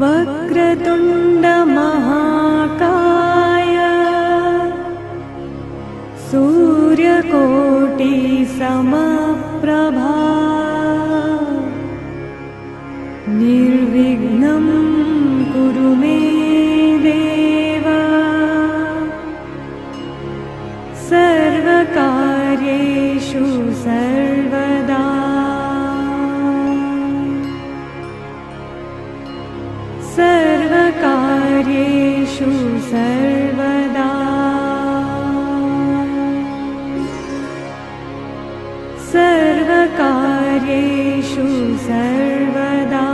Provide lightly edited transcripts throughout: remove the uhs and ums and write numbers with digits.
वक्रतुण्ड महाकाय सूर्यकोटि समप्रभा निर्विघ्नं कुरु मे देव सर्वकार्येषु सर्वदा सर्वकार्येषु सर्वदा सर्वकार्येषु सर्वदा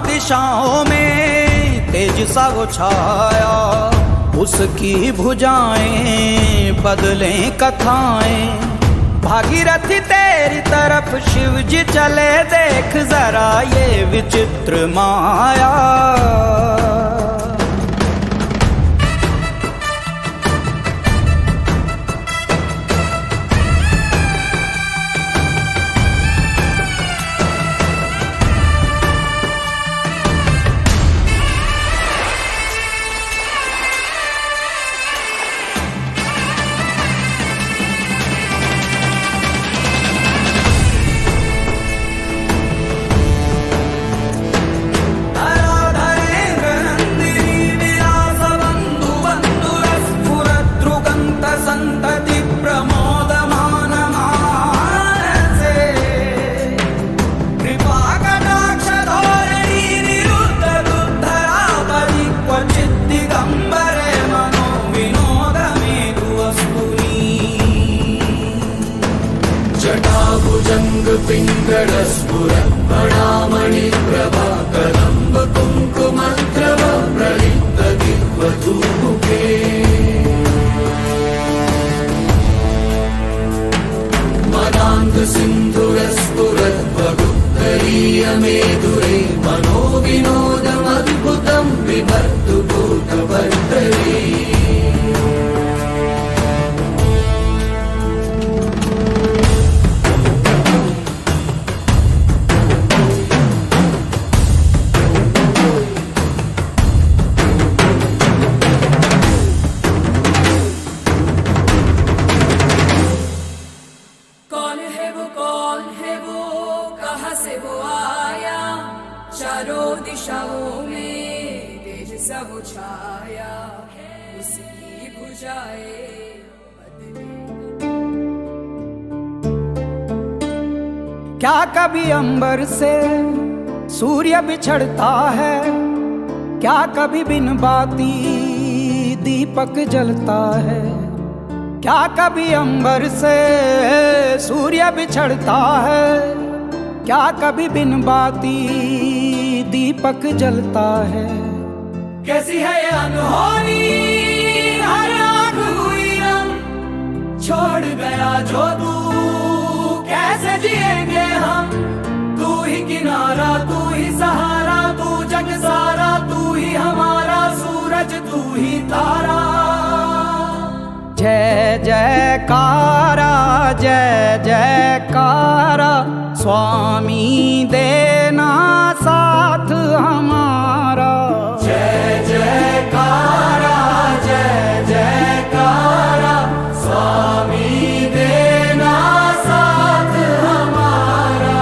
दिशाओं में तेज सा वो छाया, उसकी भुजाएं बदलें कथाएं। भागीरथी तेरी तरफ शिव जी चले, देख जरा ये विचित्र माया। पिङ्गळस्फुरत्फणामणि प्रभा कदम्ब कुङ्कुमद्रव प्रलिप्त दिग्वधूमुखे। मदान्ध सिन्धुरस्फुरद्वगुप्तरीय मेधुरे मनोविनोदमद्भुतं बिभर्तु भूतभर्तरे। चारों दिशाओं में तेज सब छाया, उसकी भुजाएं बदले। क्या कभी अंबर से सूर्य बिछड़ता है, क्या कभी बिन बाती दीपक जलता है। क्या कभी अंबर से सूर्य बिछड़ता है, क्या कभी बिन बाती दीपक जलता है। कैसी है ये अनहोनी हर आँख हुई नम, छोड़ गया जो तू कैसे जिएंगे हम। तू ही किनारा, तू ही सहारा, तू जग सारा, तू ही हमारा सूरज, तू ही तारा। जय जयकारा, जय जयकारा, स्वामी देना साथ हमारा। जय जयकारा, जय जयकारा, स्वामी देना साथ हमारा।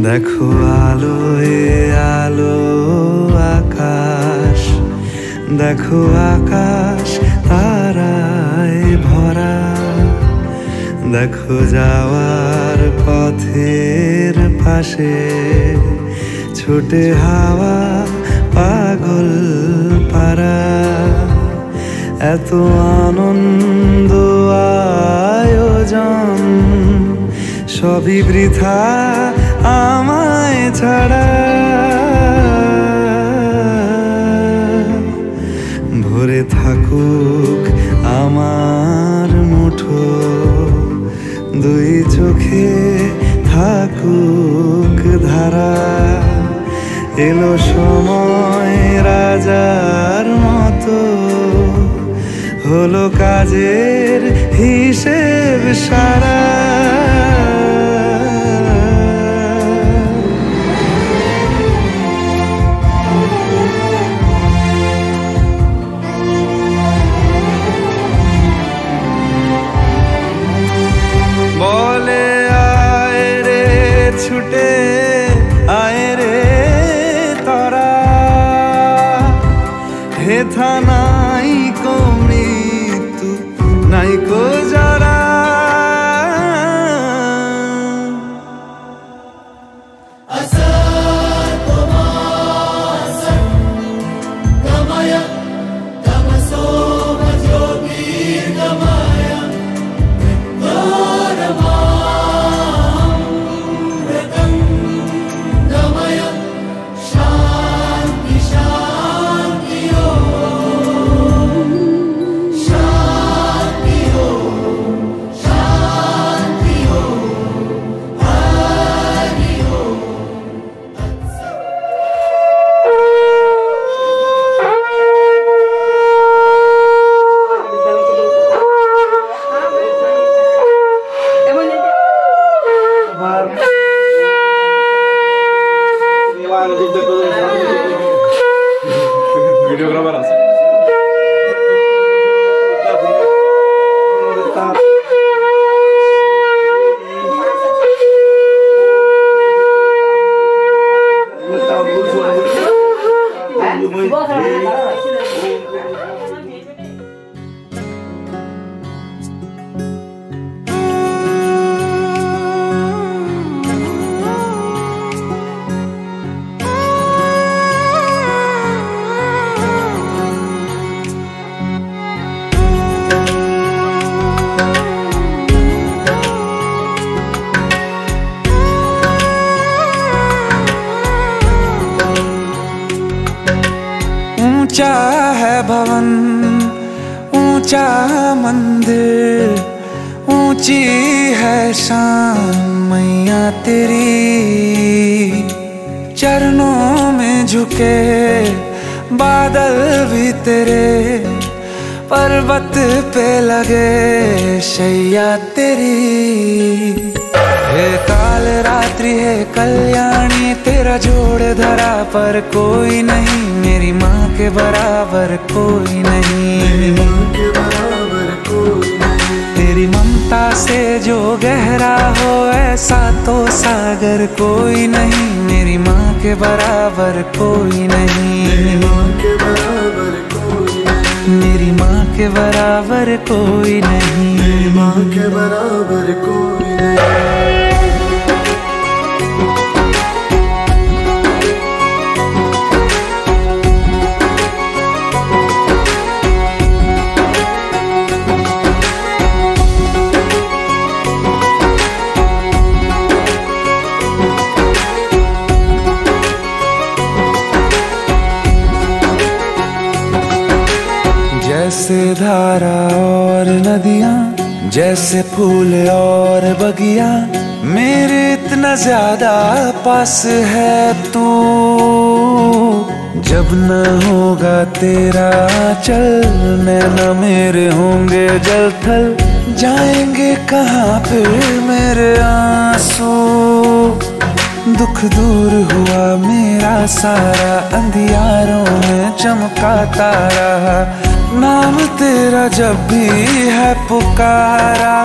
দেখো আলোয় আলো আকাশ, দেখো আকাশ তারায় ভরা, দেখো যাওয়ার পথের পাশে ছোটে হাওয়া পাগল পারা। এত আনন্দ আয়োজন সবই বৃথা আমায় ছাড়া। ভরে থাকুক আমার মুঠো, দুই চোখে থাকুক ধারা। এলো সময় রাজার মতো, হলো কাজের হিসেব সারা। বলে আয় রে ছুটে আয় রে তারা, হেথা নাই কো মৃত্যু নাই কো যারা। ভিডিওগ্রাফার আছে। ऊंचा है भवन ऊंचा मंदिर, ऊंची है शान मैया तेरी। चरणों में झुके बादल भी तेरे, पर्वत पे लगे शैया तेरी। हे काल रात्रि है कल्याणी, तेरा जोड़ धरा पर कोई नहीं, मेरी माँ के बराबर कोई नहीं। तेरी ममता से जो गहरा हो ऐसा तो सागर कोई नहीं, मेरी माँ के बराबर कोई नहीं। मेरी माँ के बराबर कोई नहीं, मेरी माँ के बराबर कोई नहीं। जैसे धारा और नदियाँ, जैसे फूल और बगिया, मेरे इतना ज्यादा पास है तू। जब न होगा तेरा चल, नैना मेरे होंगे जल थल, जाएंगे कहाँ फिर मेरे आंसू। दुख दूर हुआ मेरा सारा, अंधियारों में चमका तारा, नाम तेरा जब भी है पुकारा।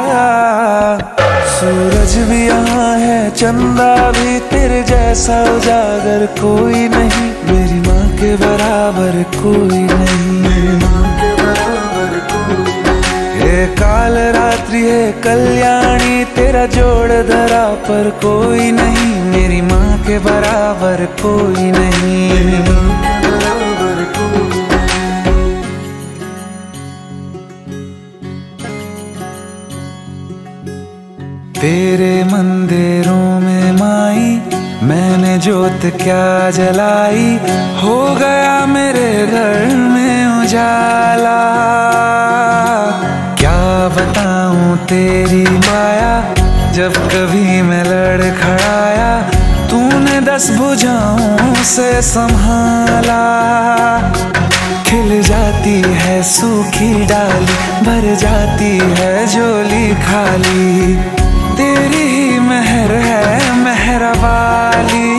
सूरज भी यहाँ है, चंदा भी, तेरे जैसा उजागर कोई नहीं, मेरी माँ के बराबर कोई नहीं, मेरी माँ के बराबर कोई नहीं। ये काल रात्रि है कल्याणी, तेरा जोड़ धरा पर कोई नहीं, मेरी माँ के बराबर कोई नहीं, मेरी माँ के बराबर कोई नहीं। तेरे मंदिरों में माई मैंने जोत क्या जलाई, हो गया मेरे घर में उजाला। क्या बताऊं तेरी माया, जब कभी मैं लड़खड़ाया, तूने 10 भुजाओं से संभाला। खिल जाती है सूखी डाली, भर जाती है झोली खाली, तेरी ही मेहर है मेहर वाली।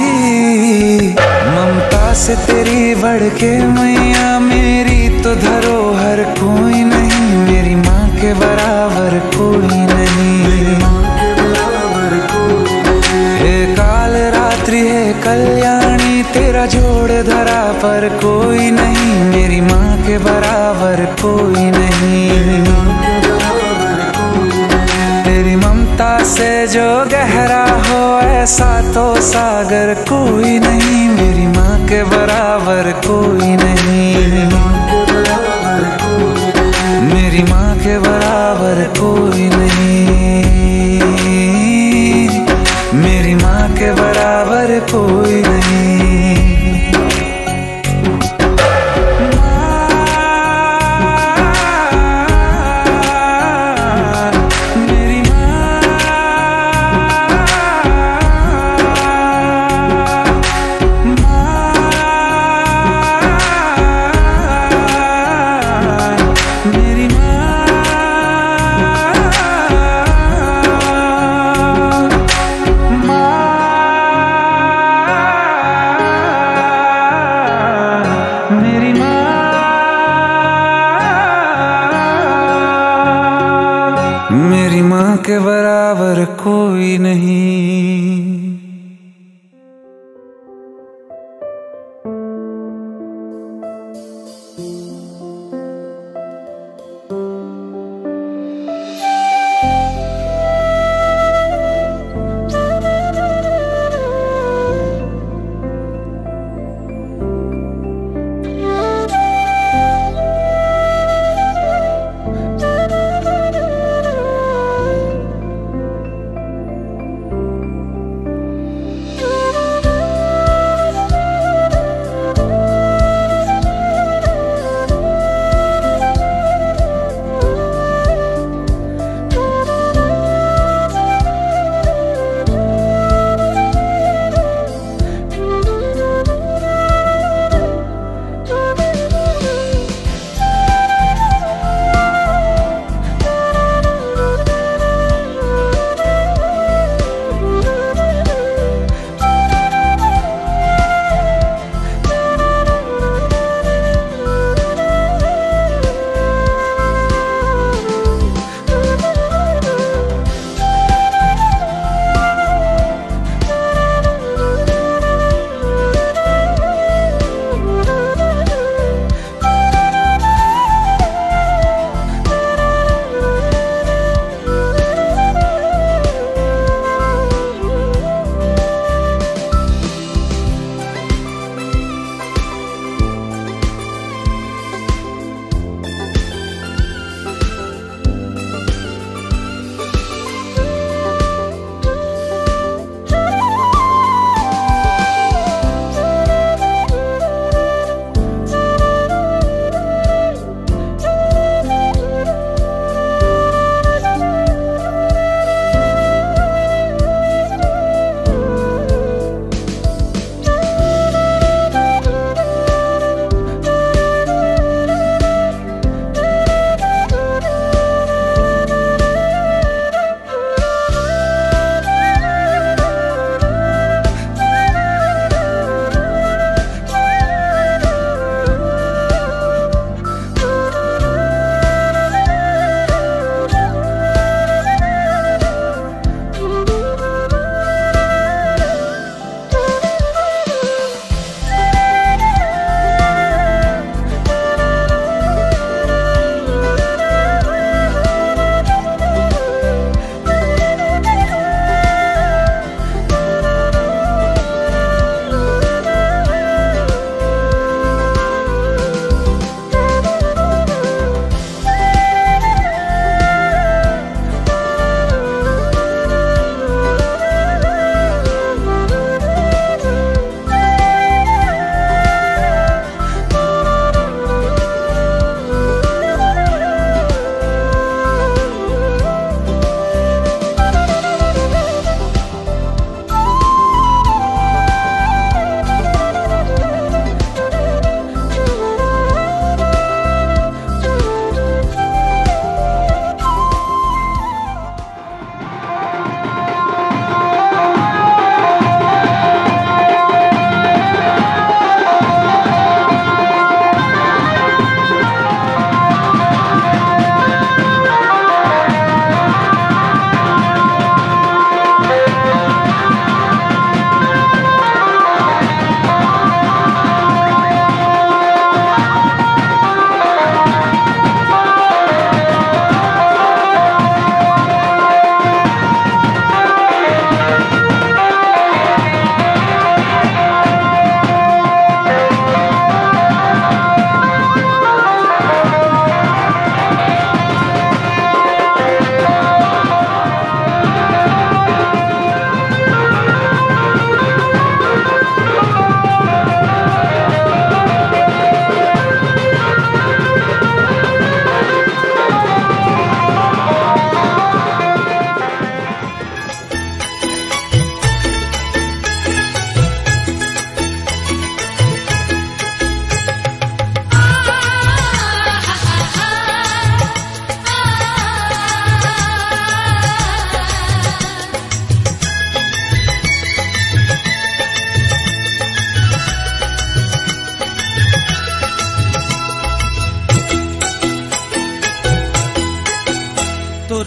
ममता से तेरी बढ़ के मैया, मेरी तो धरोहर कोई नहीं, मेरी माँ के बराबर कोई नहीं, मेरी माँ के बराबर कोई नहीं। ये काल रात्रि है कल्याणी, तेरा जोड़ धरा पर कोई नहीं, मेरी माँ के बराबर कोई नहीं, मेरी माँ के बराबर कोई नहीं। तेरी ममता से जो गहरा हो ऐसा तो सागर कोई नहीं, मेरी माँ के बराबर कोई नहीं, मेरी माँ के बराबर कोई नहीं, मेरी माँ के बराबर कोई नहीं, मेरी माँ के बराबर कोई नहीं। मेरी माँ के बराबर कोई नहीं।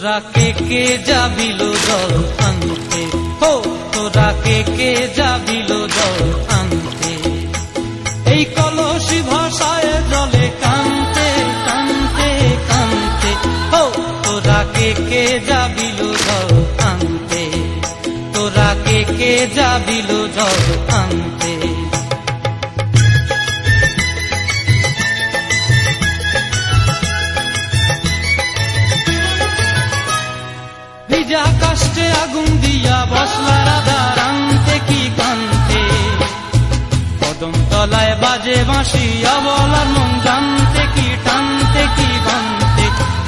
তোরা কে যাবিল জল আনতে, হো তোরা কে যাবিল জল আনতে। এই কলসি ভাষায় জলে কানতে কানতে কানতে, হো তোরা কে যাবিল জল আনতে, তোরা কে যাবিল জল আনতে। ভিজা কাষ্টে আগুন দিয়া বসলা রাধা রানতে কি কানতে, কদম তলায় বাজে বাঁশি অবলার মন জানতে কি টানতে কি বানতে,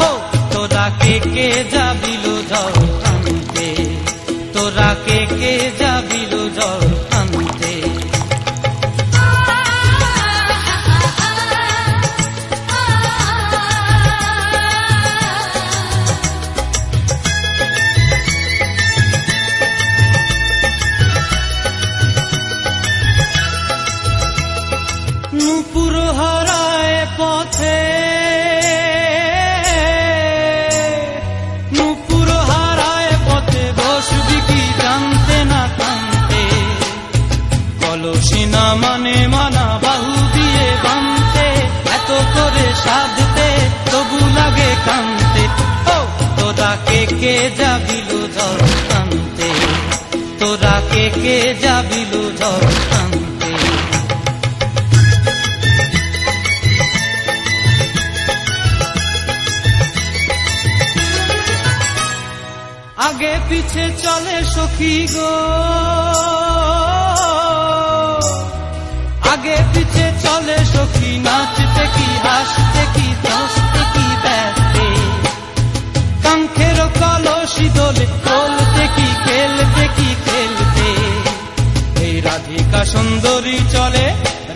ও তোরা কে যাবিল জল আনতে, তোরা কে যাবিল জল আনতে। নূপুর হারায় পথে, নূপুর হারায় পথে বসবি কি জানতে না কানতে, কলসি না মানে মানা বাহু দিয়ে বানতে, এত করে সাধতে তবু লাগে কানতে, ও তোরা কে যাবিল জল আনতে, তোরা কে যাবিল জল আনতে। আগে পিছে চলে সখী গো, আগে পিছে চলে সখী, নাচতে কি হাসতে কি দোস্তে কি ব্যস্তে, কাঙ্ক্ষের কলসি দোলে বলতে কি খেলতে কি খেলতে। এই রাধিকা সুন্দরী চলে,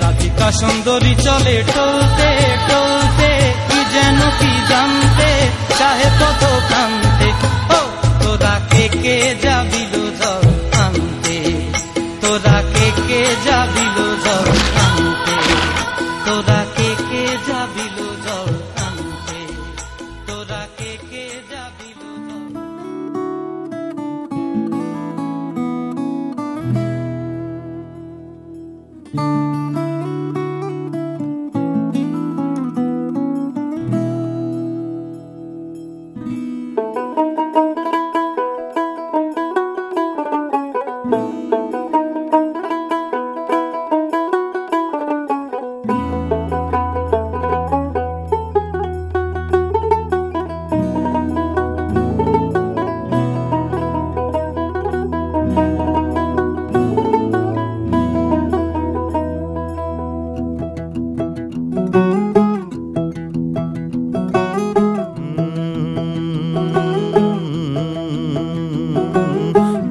রাধিকা সুন্দরী চলে টলতে টলতে, কি যেন কি জানতে চাহে কত কান্তে, ও তোরা কে যাবিল জল আনতে, তোরা কে যাবিল জল আনতে, তোরা কে যাবিল জল আনতে, তোরা কে যাবিল জল।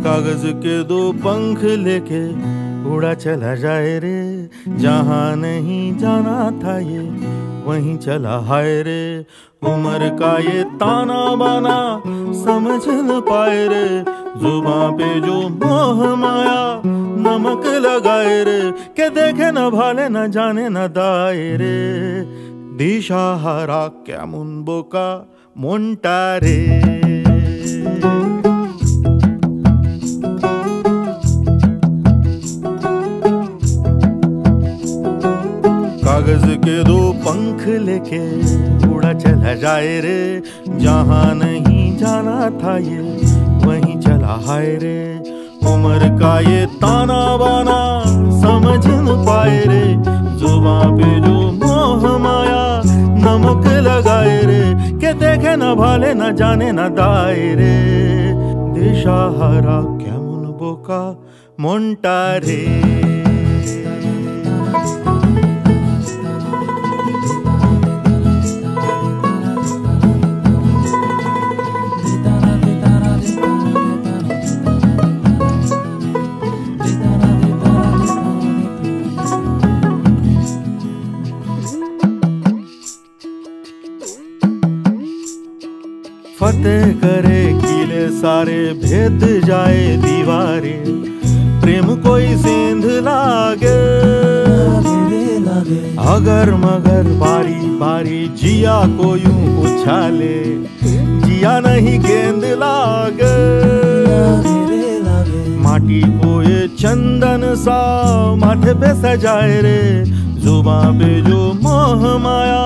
कागज के दो पंख लेके उड़ा चला जाए रे, जहाँ नहीं जाना था ये वहीं चला हाय रे। उम्र का ये ताना बाना समझ न पाए रे, जुबां पे जो मोह माया नमक लगाए रे, के देखे न भाले न जाने न दाए रे। दिशा हारा केमन बोका मोन्टा रे। कागज के दो पंख लेके उड़ा चला जाए रे, जहाँ नहीं जाना था ये वहीं चला हाय रे। उम्र का ये ताना बाना समझ न पाए रे, जुबां पे जो मोह माया नमक लगाए रे, के देखे न भाले न जाने न दाए रे। दिशा हारा केमन बोका मोन्टा रे। फतेह करे किले सारे, भेद जाए दीवारे, प्रेम कोई सेंध लागे अगर मगर बारी बारी, जिया को यूं उछाले जिया नहीं गेंद लागे माटी को ये चंदन सा माथे पे सजाए रे जुबां पे जो मोह माया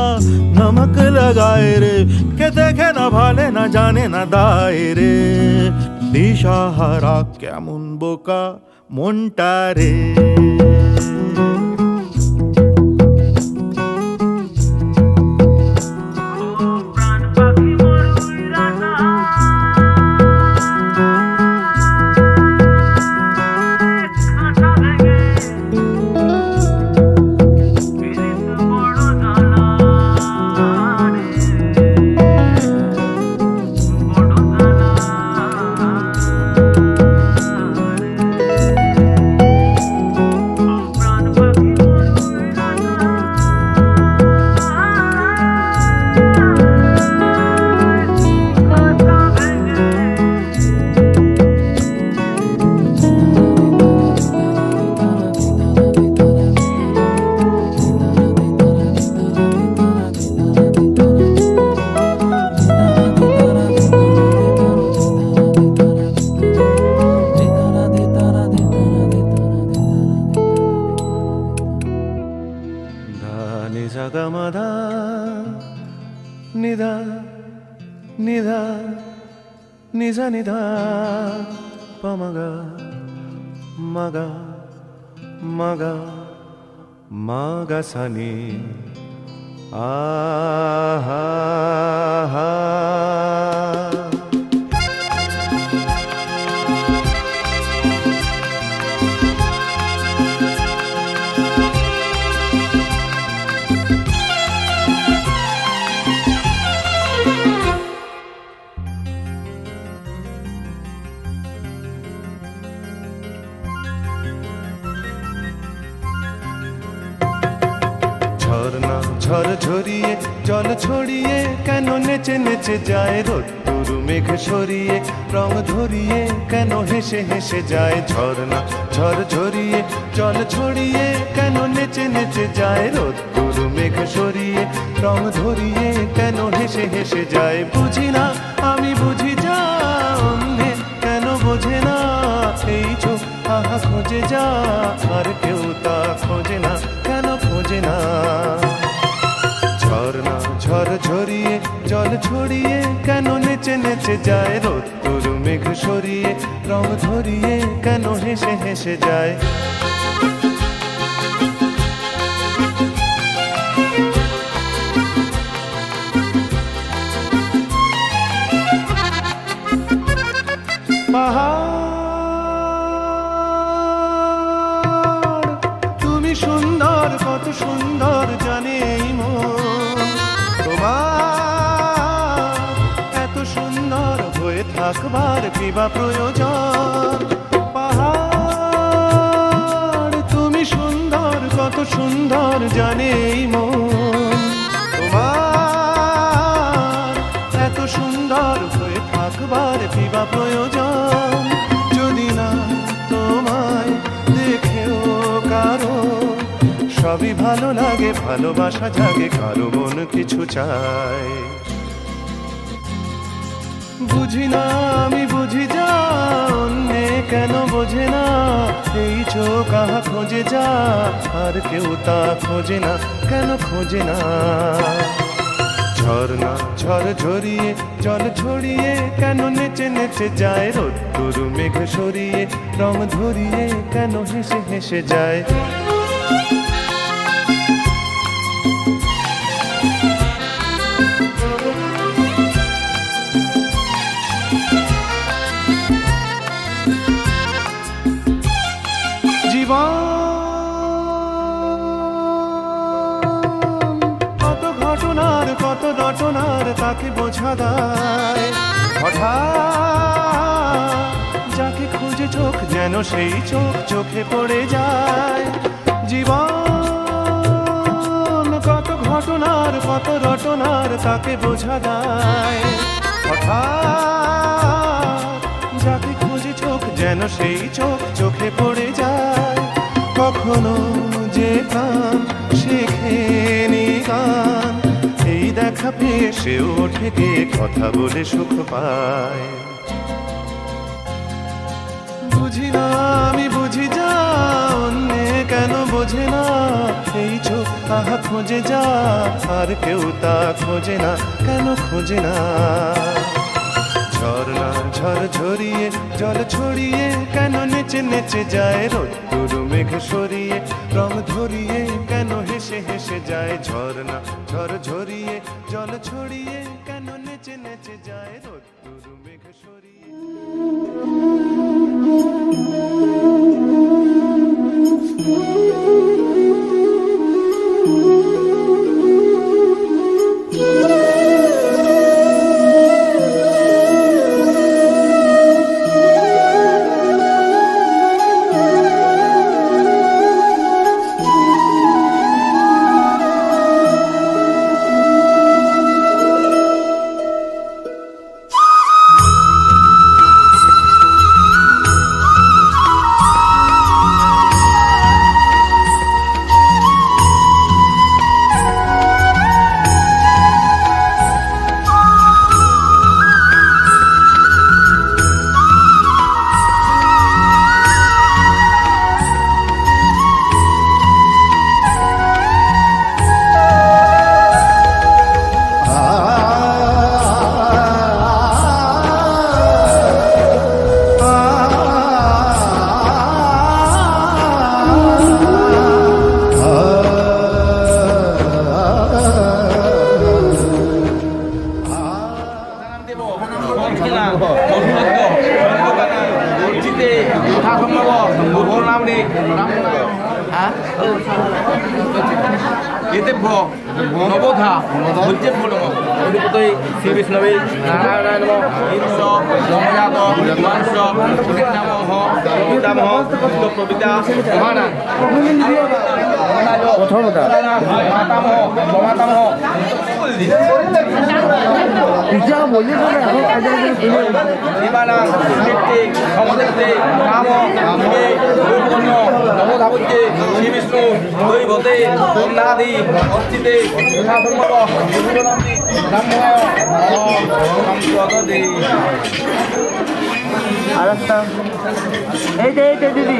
नमक लगाए रे के देखे न भाले न जाने न दाए रे दिशा हरा केमन बोका मोंटा रे నిధా పమగ మగ మగ మగ సని ఆహా ঝরিয়ে জল ছড়িয়ে কেন নেচে নেচে যায় রোদ্দুর মেঘ সরিয়ে রং ধরিয়ে কেন হেসে হেসে যায় ঝরনা ঝড় ঝরিয়ে জল ছড়িয়ে কেন নেচে নেচে যায় রোদ্দুর মেঘ সরিয়ে রং ধরিয়ে কেন হেসে হেসে যায় বুঝি না আমি বুঝি যা অন্যে কেন বোঝে না এই চোখ আহা খোঁজে যা আর কেউ তা খোঁজে না কেন খোঁজে না ঝরনা ঝড় ঝরিয়ে জল ছড়িয়ে কেন নেচে নেচে যায় রোদ্দুর মেঘ সরিয়ে রং ধরিয়ে কেন হেসে হেসে যায় পাহাড় তুমি সুন্দর কত সুন্দর জানে এই মন তোমার এত সুন্দর হয়ে থাকবার কিবা প্রয়োজন পাহাড় তুমি সুন্দর কত সুন্দর জানে এই মন তোমার এত সুন্দর হয়ে থাকবার কিবা প্রয়োজন যদি না তোমায় দেখেও কারো সবই ভালো লাগে ভালোবাসা জাগে কারো মন কিছু চায় বুঝি না আমি বুঝি যা অন্যে কেন বোঝে না এই চোখ আহা খোঁজে যা আর কেউ তা খোঁজে না কেন খোঁজে না ঝরনা ঝড় ঝরিয়ে জল ছড়িয়ে কেন নেচে নেচে যায় রোদ্দুর মেঘ সরিয়ে রং ধরিয়ে কেন হেসে হেসে যায় কত ঘটনার কত রটনার তাকে বোঝা দেয় হঠাৎ যাকে খুঁজে চোখ যেন সেই চোখ চোখে পড়ে যায় জীবন কত ঘটনার কত রটনার তাকে বোঝা দেয় হঠাৎ যাকে খুঁজে চোখ যেন সেই চোখ চোখে পড়ে যায় কখনো যে গান শেখেনি গান এই দেখা পেয়ে সেও ওঠে গিয়ে কথা বলে সুখ পায়। বুঝি না আমি বুঝি যা অন্যে কেন বোঝে না, এই চোখ আহা খোঁজে যা আর কেউ তা খোঁজে না, কেন খোঁজে না। ঝর্ণা ঝড় ঝরিয়ে জল ছড়িয়ে কেন নেচে নেচে যায়, রোদ্দুর মেঘ সরিয়ে রং ধরিয়ে কেন হেসে হেসে যায়। ঝর্ণা ঝড় ঝরিয়ে জল ছড়িয়ে কেন নেচে নেচে যায়, রোদ্দুর মেঘ সরিয়ে। দিদি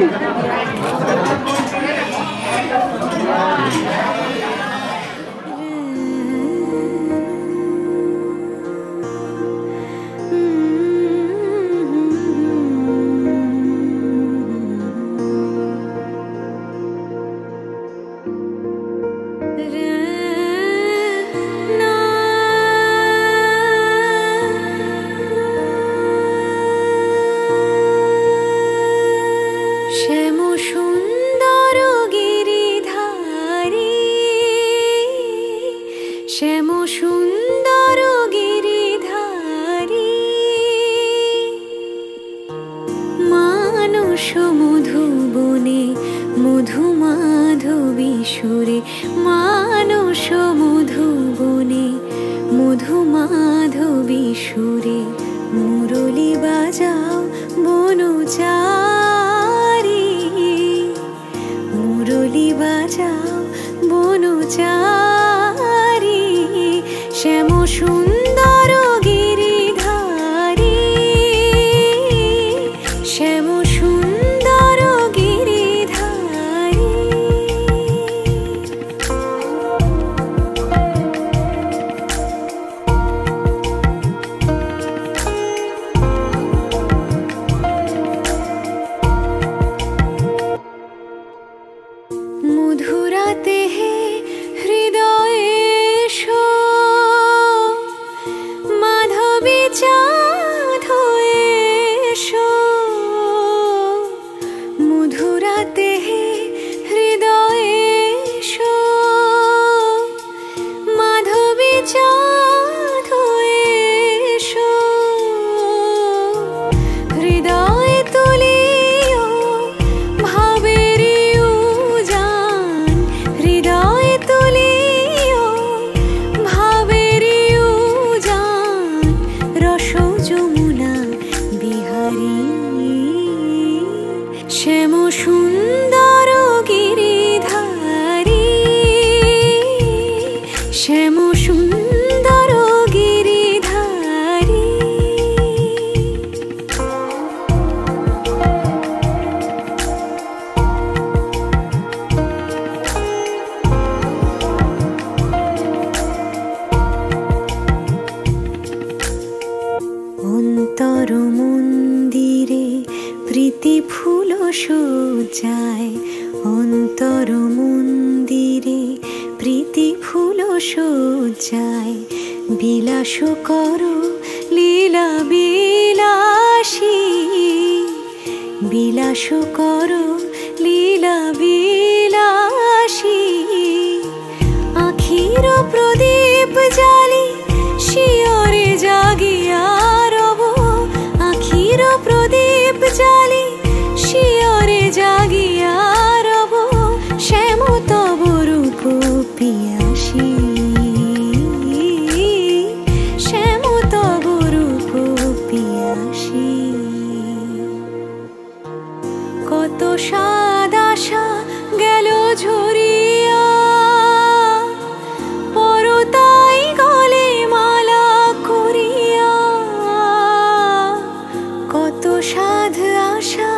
বিলাস করো লীলা বিলাসী, বিলাস করো লীলা বিলাসী। আখির প্রদীপ জালি শিয়রে জাগিয়া রব, আখির প্রদীপ জালি শিয়রে জাগিয়া রব। শ্যাম তব রূপ পিয়াসী, শ্যাম তব রূপ পিয়াসী। কত সাদ আশা গেল ঝরিয়া, পরতাই গলে মালা করিয়া। কত সাধ আশা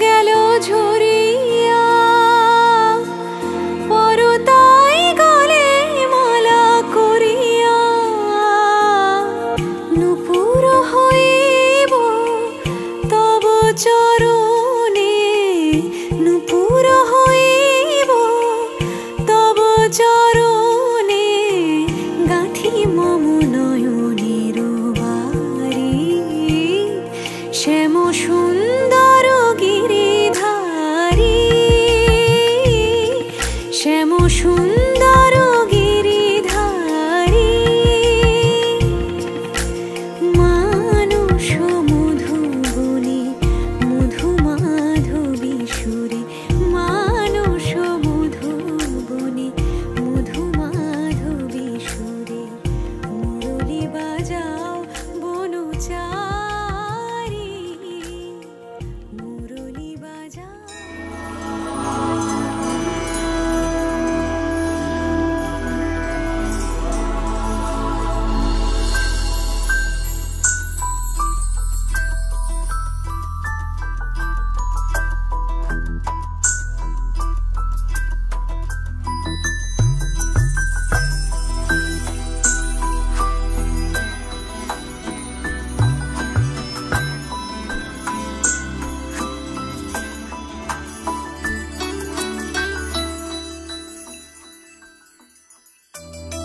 গেল ঝরিয়া, পরতাই গলে মালা করিয়া। নূপুর হইব তব চরণে, নূপুর হইব তব চরণে। গাঁথি মম নয়নের বারি, শ্যাম সুন্দর গিরিধারী, শ্যাম সুন্দর গিরিধারী। মানুষ মধুবনে মধু মাধবী সুরে, মানুষ মধুবনে মধু মাধবী সুরে। মুরলি বাজাও বনচারী, মুরলি বাজাও।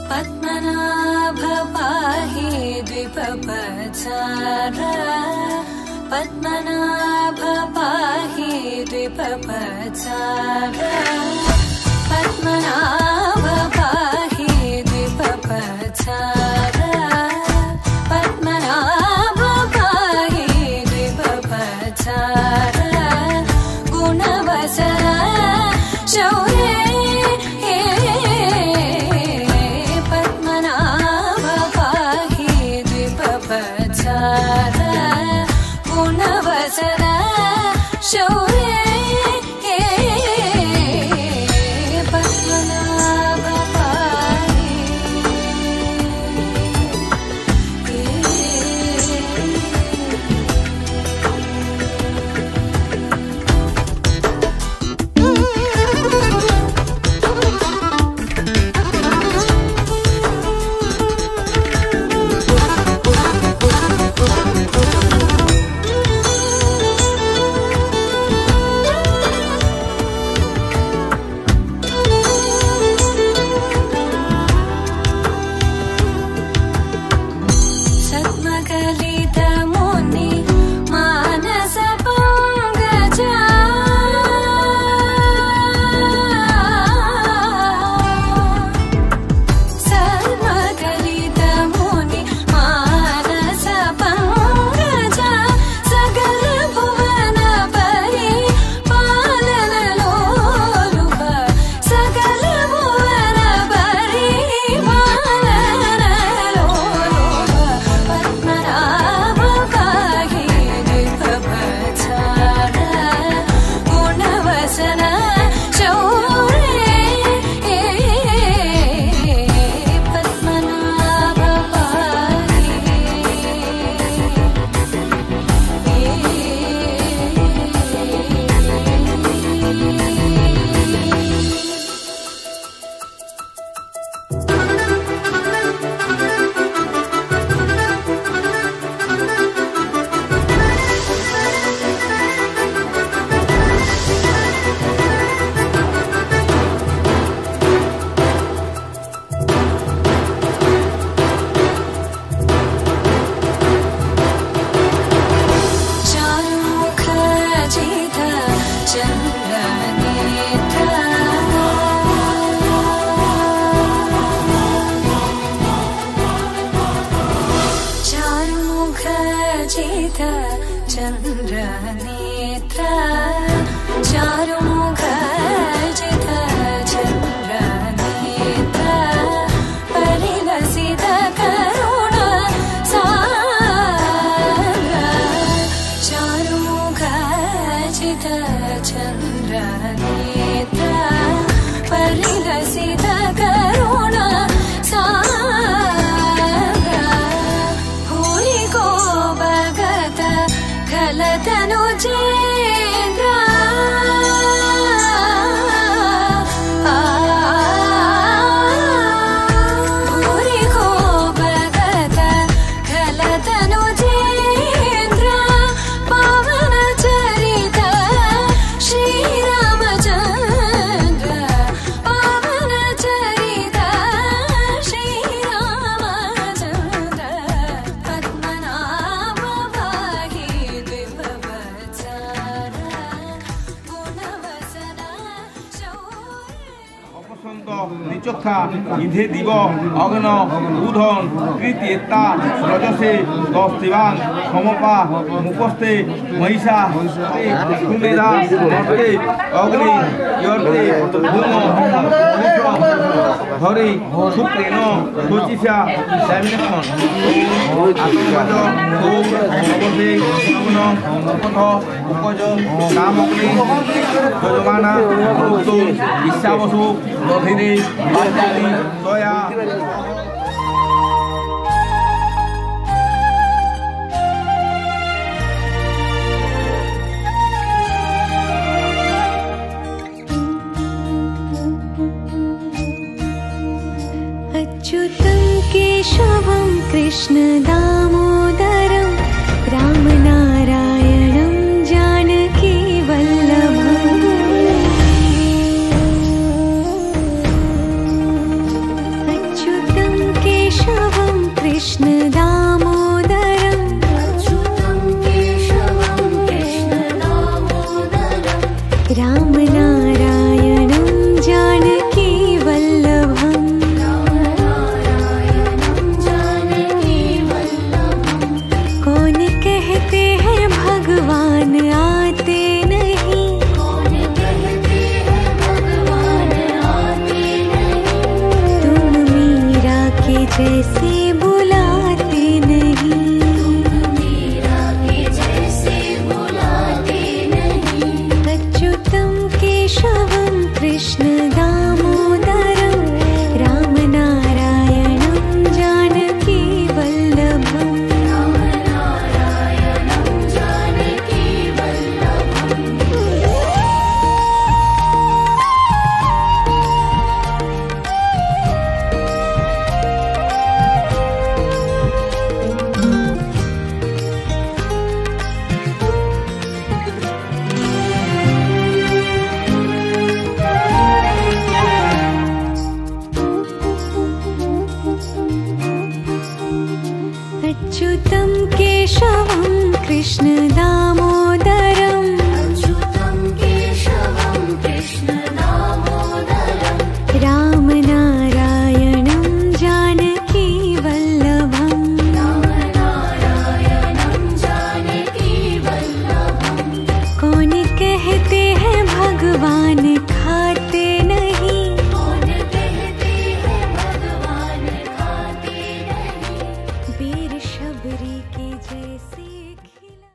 पद्मनाभ पाहि द्विपपचार, पद्मनाभ पाहि द्विपपचार, पद्मनाभ पाहि द्विपपचार, पद्मनाभ पाहि द्विपपचार। गुणवसर शौर्य गुणवसर शौर्य पद्मनाभ पाहि। पद्मनाभ जित चंद्र नेत्र चारुमुख जित चंद्र नेत्र परिलसित करुण सागर चारुमुख जित चंद्र नेत्र परिलसित करुण खलतनु चेन्द्र भूरि को भगत खलतनु चेन्द्र पावन चरित श्री रामचंद्र पावन चरित श्री रामचंद्र पद्मनाभ निचोखा इधे दिव अग्न उधन कृत्येता रजसे दस्तिवान समपा मुखस्ते महिषा कुंडेदा नर्ते अग्नि यर्ते धूम धरे शुक्रेण शोचिषा डायमिनेशन आतंकवाद ओम नवदे नमन मुखथ उपज कामक्ली यजमाना मुक्तो ईशावसु दधिरे बाजारी दया अच्युतं केशवं कृष्ण दामोदरं रामनारायणं जानकी वल्लभम् अच्युतं केशवं कृष्ण दामोदरं रामनारायणं जानकी वल्लभम् कौन कहते हैं भगवान आते नहीं तुम मीरा के जैसे बुलाते नहीं अच्युतं केशवं कृष्ण दामोदरं रामनारायणं जानकी वल्लभम् अच्युतं केशवं कृष्ण दामोदरं रामनारायणं जानकी वल्लभम् कौन कहते हैं भगवान खाते नहीं वीर शबरी के जैसे खिला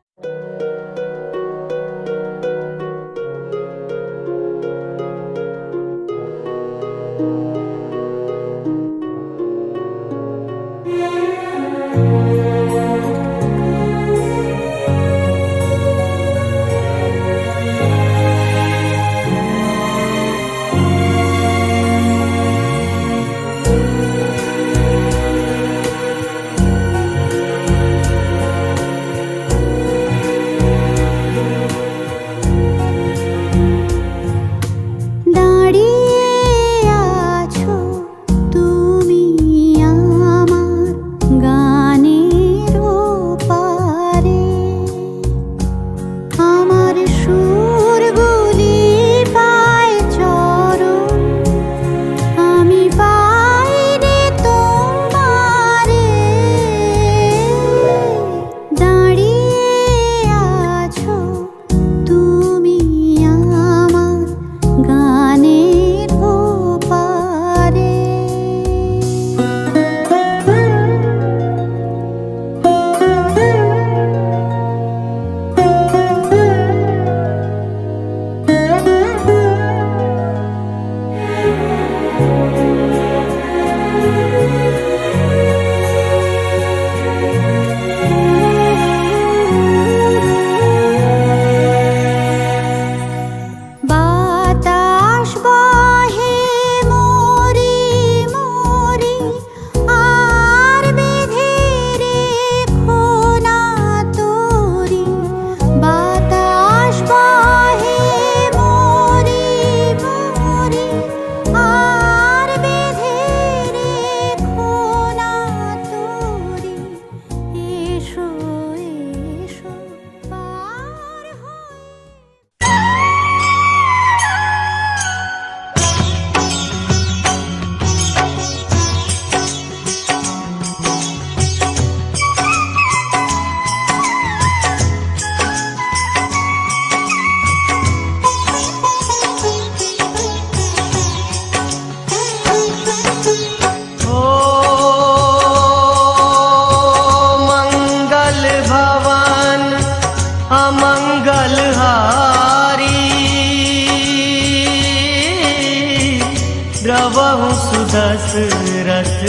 दशरथ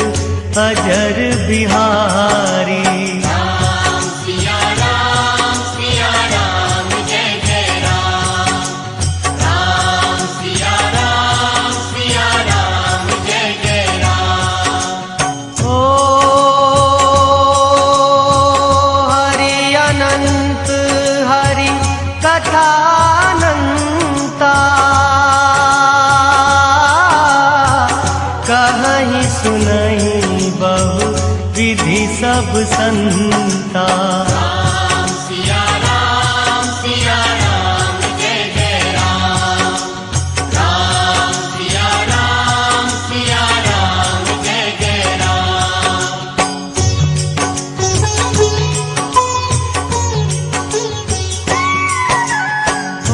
अजर बिहारी। राम सिया राम जय जय राम। राम सिया राम जय जय राम। ओ हरि अनंत हरि कथानंता, कहीं सुनई बहु विधि सब संता। राम सिया राम जय जय राम। राम सिया राम जय जय राम। ओ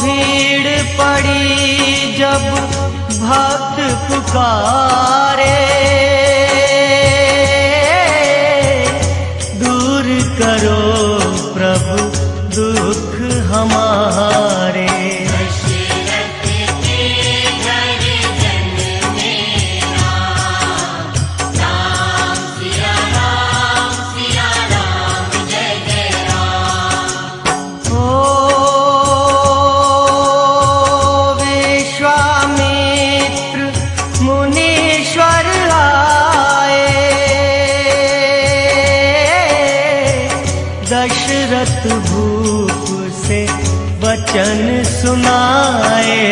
भीड़ पड़ी जब भक्त पुकारे, दूर करो प्रभु दुख हमारे। दशरथ के घर जन्मे राम। राम सिया राम जय जय राम। ओ विश्वामित्र मुनीश्वर आए, दशरथ भूप से वचन सुनाए।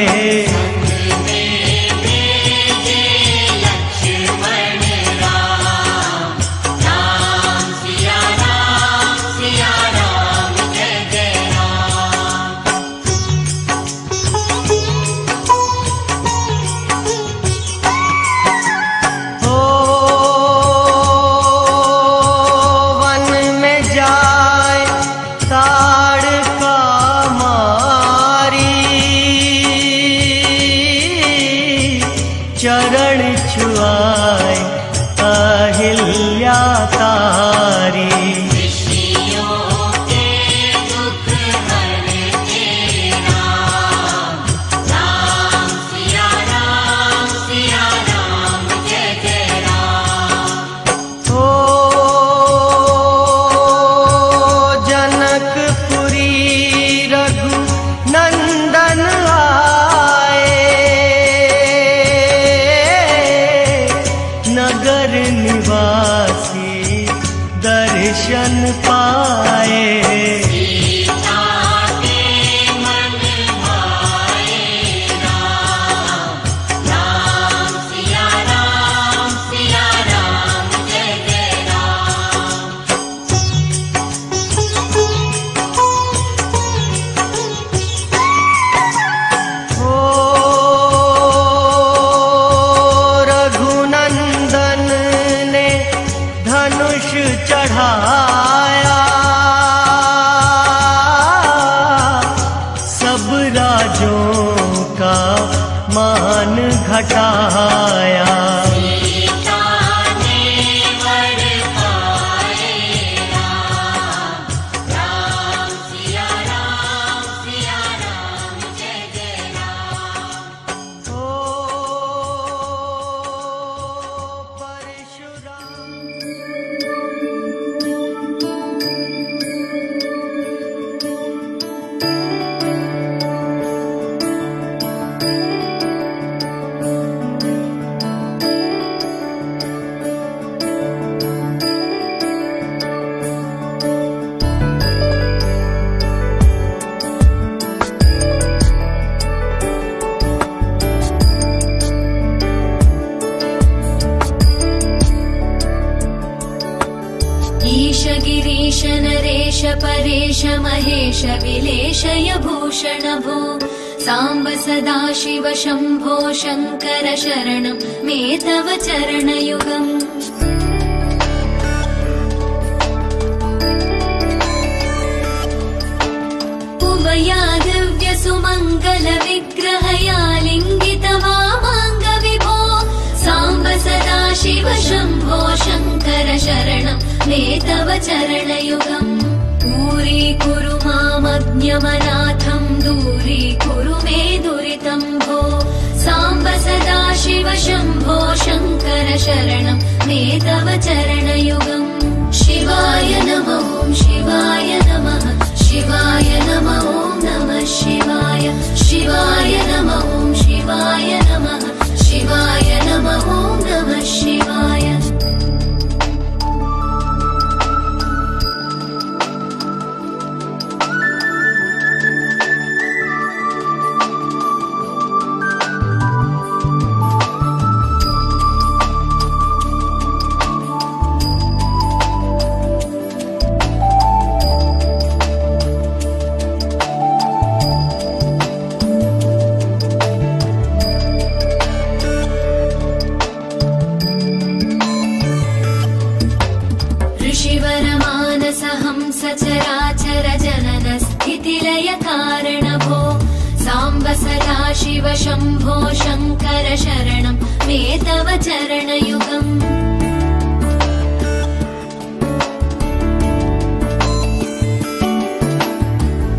लक्ष्मण राम। राम सिया राम जय जय राम। ओ वन में जाए ताड़का मारी, चरण छुआए अहिल्या तारी। ऋषियों के दुख हरते राम। राम सिया राम जय जय राम। ओ जनकपुरी रघु नंदन आए, नगर निवासी दर्शन पाए। सीता के मन भाए राम। राम सिया राम जय जय राम। ओ रघुनंदन ने धनुष चढ़ाया, सब राजों का मान घटाया। सीता ने वर पाए राम। राम सिया राम जय जय राम। ओ परशुराम। ईश गिरीश नरेश परेश महेश विलेशय भूषण भो, साम्ब सदा शिव शम्भो शङ्कर शरणं मे तव चरणयुगम्। उमया दिव्य सुमङ्गल विग्रहया लिङ्गित वामाङ्ग विभो, साम्ब सदा शिव शम्भो शङ्कर शरणं मे तव चरणयुगम्। दूरीकुरु मामज्ञमनाथं दूरीकुरु मे दुरितं भो, साम्ब सदा शिव शम्भो शङ्कर शरणं मे तव चरणयुगम् शिवाय नमः शिवाय नमः शिवाय नमः नमः शिवाय शिवाय नमः शिवाय नमः शिवाय नमः नमः शिवाय सचराचर जनन स्थितिलय कारणभो साम्ब सदा शिव शम्भो शङ्कर शरणं मे तव चरणयुगम्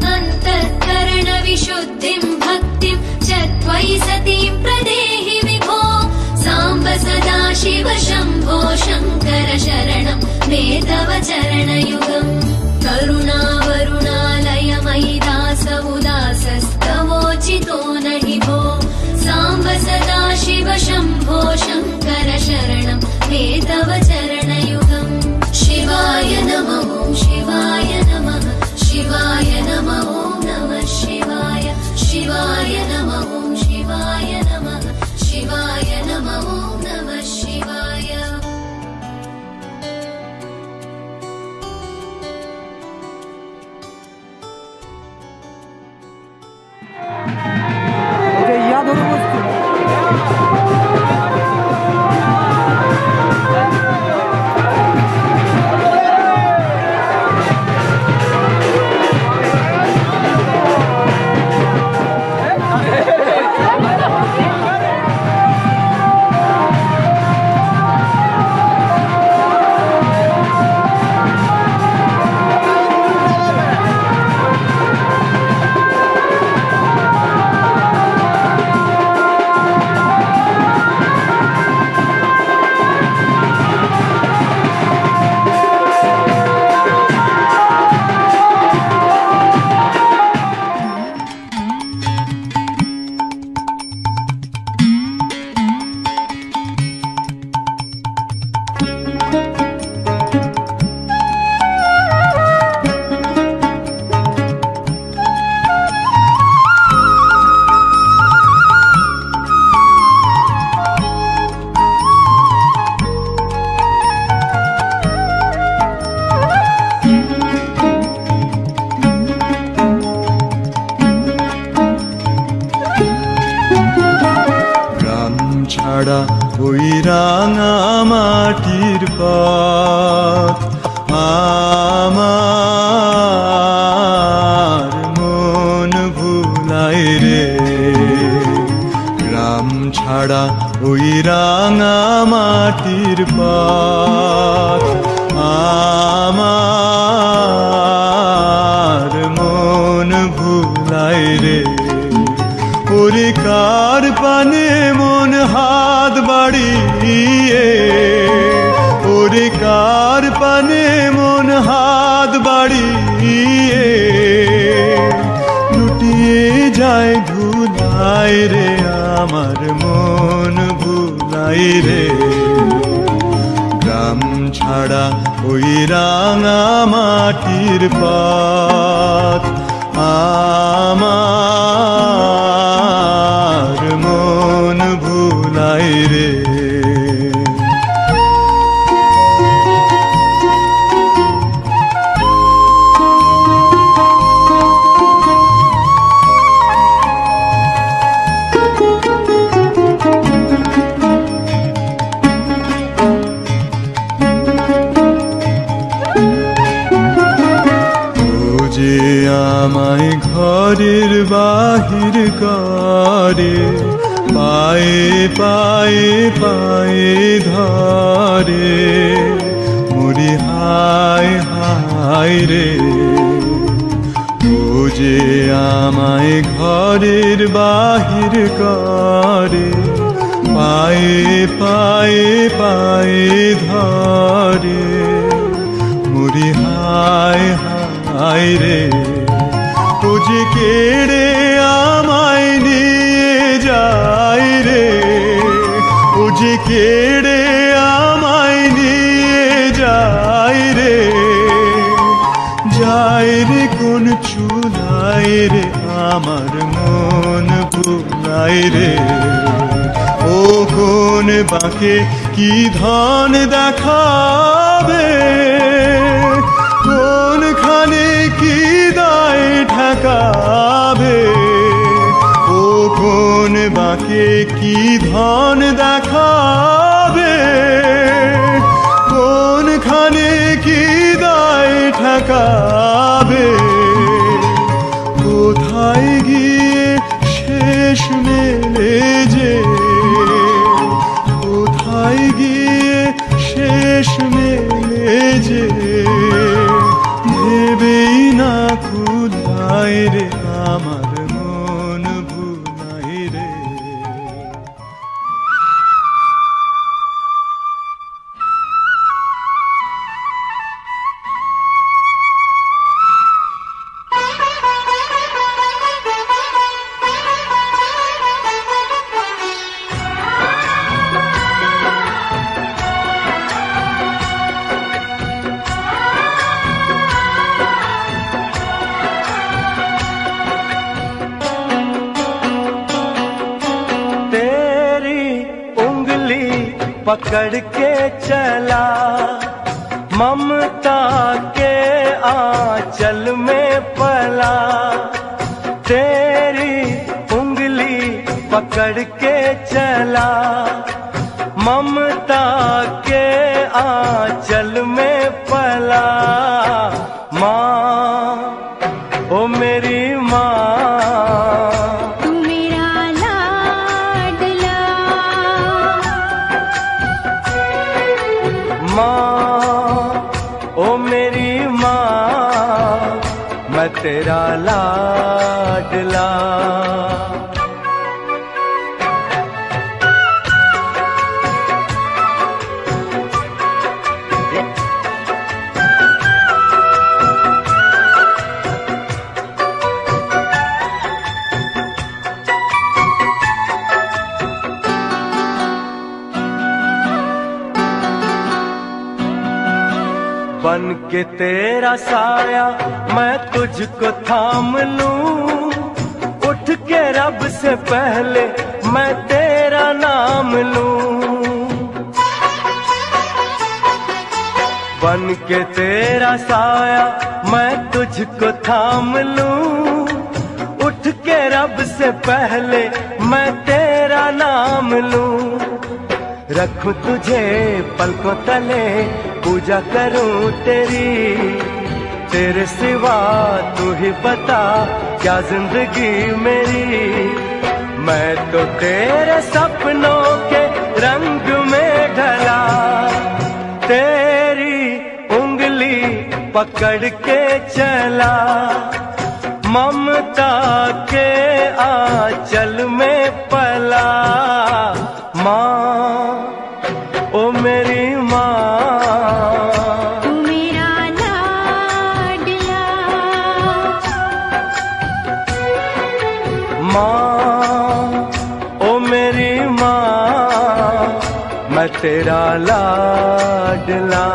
अन्तःकरण विशुद्धिं भक्तिं च त्वयि सतीं प्रदेहि विभो साम्ब सदा शिव शम्भो शङ्कर शरणं मे तव चरणयुगम् करुणावरुणालय मयि दास उदासस्तवोचितो नहि भो साम्ब सदा शिव शम्भो शङ्कर शरणं मे तव चरणयुगम् शिवाय नमः शिवाय नमः शिवाय नमः नमः शिवाय शिवाय नमः शिवाय नमः शिवाय नमः नमः शिवाय ছাড়া ওই রাঙা মাটির পথ আমার মন ভুলাই রে গ্রাম ছাড়া ওই রাঙা মাটির পথ আমার মন ভুলাই রে ওরে কার পানে মন হাত বাড়িয়ে ওরে কার পানে মন হাত বাড়িয়ে লুটিয়ে যায় ধুলাই রে আমার মন ভুলাই রে গ্রাম ছাড়া ওই রাঙা মাটির পথ আমার মন ভুলাই রে আমায় ঘরের বাহির করে পায়ে পায়ে পায়ে ধরে মুড়ি হায় হায় রে ও যে আমায় ঘরের বাহির করে, পায়ে পায়ে পায়ে ধরে। মুড়ি হায় হায় রে, ও যে কেড়ে আমায় নিয়ে যায় রে, ও যে কেড়ে আমায় নিয়ে যায় রে। যায় রে কোন চুলায় রে, আমার মন ভুলায় রে। ও কোন বাঁকে কি ধন দেখাবে, কোনখানে কি দায় ঠেকাবে। ও কোন বাঁকে কি ধন দেখাবে, কোনখানে কি দায় ঠেকাবে। কোথায় গিয়ে শেষ মেলে যে, কোথায় গিয়ে শেষ মেলে যে। ভেবেই না কুলায় রে, আমার মন ভুলায় রে। पकड़ के चला ममता के आंचल में पला। तेरी उंगली पकड़ के चला ममता के आंचल में पला। माँ ओ मेरी माँ, मैं तेरा लाडला। बन के तेरा साया मैं तुझको थाम लूं, उठ के रब से पहले मैं तेरा नाम लूं। बन के तेरा साया मैं तुझको थाम लूं, उठ के रब से पहले मैं तेरा नाम लूं। रखूं तुझे पलकों तले, पूजा करूं तेरी, तेरे सिवा तू ही बता क्या जिंदगी मेरी। मैं तो तेरे सपनों के रंग में ढला, तेरी उंगली पकड़ के चला ममता के आंचल में पला। माँ ओ मेरी माँ, तू मेरा लाडला। माँ ओ मेरी माँ, मैं तेरा लाडला।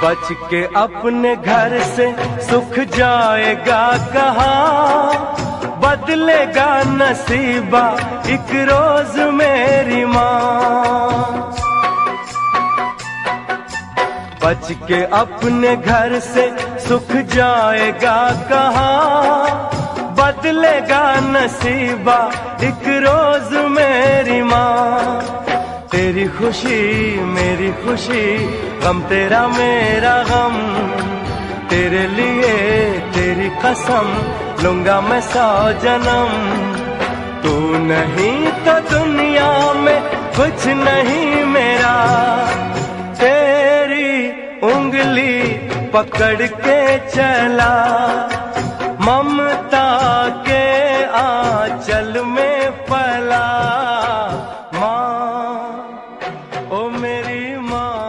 बच के अपने घर से सुख जाएगा कहाँ, बदलेगा नसीबा एक रोज मेरी माँ। बच के अपने घर से सुख जाएगा कहाँ, बदलेगा नसीबा एक रोज मेरी माँ। तेरी खुशी मेरी खुशी, गम तेरा मेरा गम, तेरे लिए तेरी कसम लूंगा मैं 100 जन्म। तू नहीं तो दुनिया में कुछ नहीं मेरा, तेरी उंगली पकड़ के चला, ममता के आंचल में पला। माँ ओ मेरी माँ,